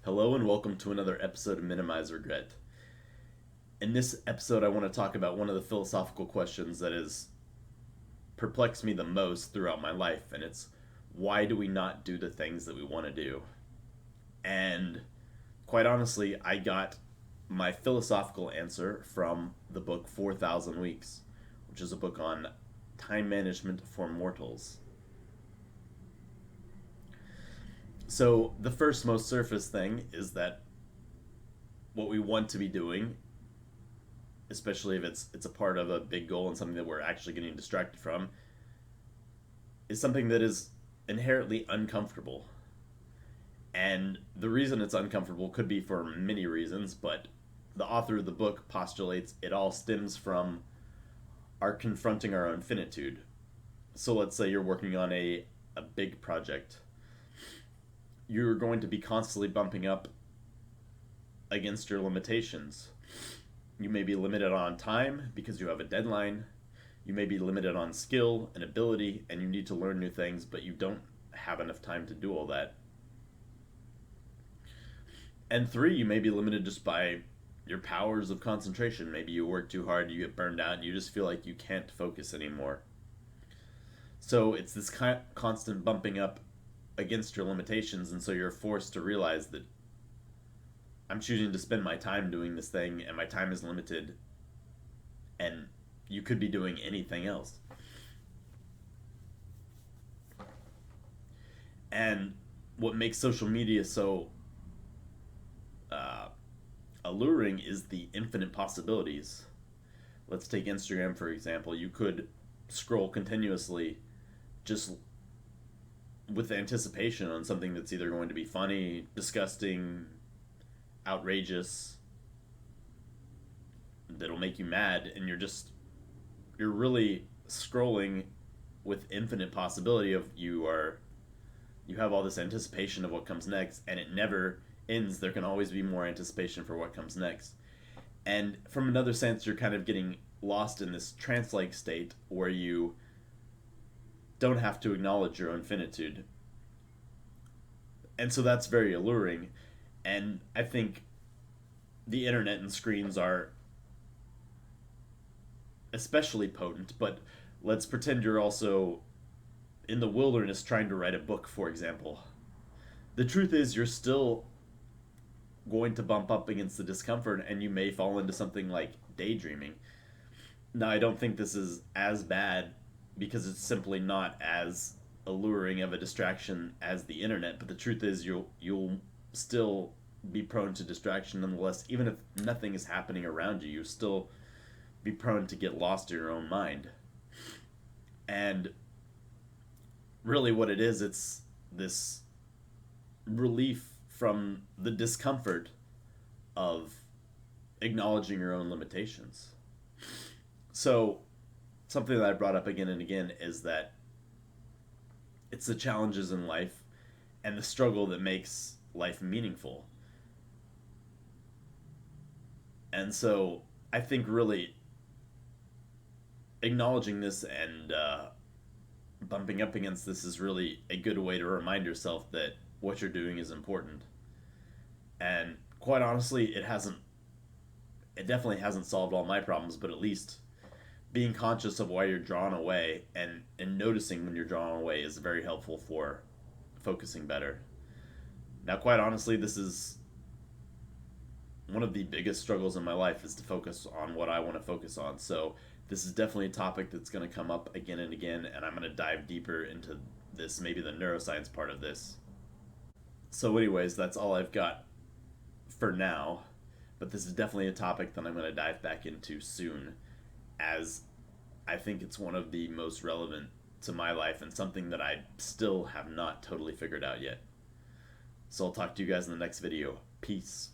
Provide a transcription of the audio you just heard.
Hello and welcome to another episode of Minimize Regret. In this episode, I want to talk about one of the philosophical questions that has perplexed me the most throughout my life, and it's why do we not do the things that we want to do? And quite honestly, I got my philosophical answer from the book 4,000 Weeks, which is a book on time management for mortals. So, the first most surface thing is that what we want to be doing, especially if it's a part of a big goal and something that we're actually getting distracted from, is something that is inherently uncomfortable. And the reason it's uncomfortable could be for many reasons, but the author of the book postulates it all stems from our confronting our own finitude. So let's say you're working on a big project. You're going to be constantly bumping up against your limitations. You may be limited on time because you have a deadline. You may be limited on skill and ability, and you need to learn new things, but you don't have enough time to do all that. And three, you may be limited just by your powers of concentration. Maybe you work too hard, you get burned out, and you just feel like you can't focus anymore. So it's this constant bumping up against your limitations, and so you're forced to realize that I'm choosing to spend my time doing this thing, and my time is limited, and you could be doing anything else. And what makes social media so uh, alluring is the infinite possibilities. Let's take Instagram for example. You could scroll continuously just with anticipation on something that's either going to be funny, disgusting, outrageous, that'll make you mad, and you're really scrolling with infinite possibility of you have all this anticipation of what comes next, and it never ends. There can always be more anticipation for what comes next. And from another sense, you're kind of getting lost in this trance like state where you don't have to acknowledge your own finitude. And so that's very alluring. And I think the internet and screens are especially potent, but let's pretend you're also in the wilderness trying to write a book, for example. The truth is, you're still going to bump up against the discomfort and you may fall into something like daydreaming. Now, I don't think this is as bad because it's simply not as alluring of a distraction as the internet, but the truth is you'll still be prone to distraction nonetheless. Even if nothing is happening around you, you still be prone to get lost in your own mind. And really what it is, it's this relief from the discomfort of acknowledging your own limitations. So, something that I brought up again and again is that it's the challenges in life and the struggle that makes life meaningful. And so, I think really acknowledging this and bumping up against this is really a good way to remind yourself that what you're doing is important. And quite honestly, it definitely hasn't solved all my problems, but at least being conscious of why you're drawn away and noticing when you're drawn away is very helpful for focusing better. Now, quite honestly, this is one of the biggest struggles in my life is to focus on what I want to focus on. So this is definitely a topic that's going to come up again and again, and I'm going to dive deeper into this, maybe the neuroscience part of this. So, anyways, that's all I've got for now. But this is definitely a topic that I'm going to dive back into soon, as I think it's one of the most relevant to my life and something that I still have not totally figured out yet. So I'll talk to you guys in the next video. Peace.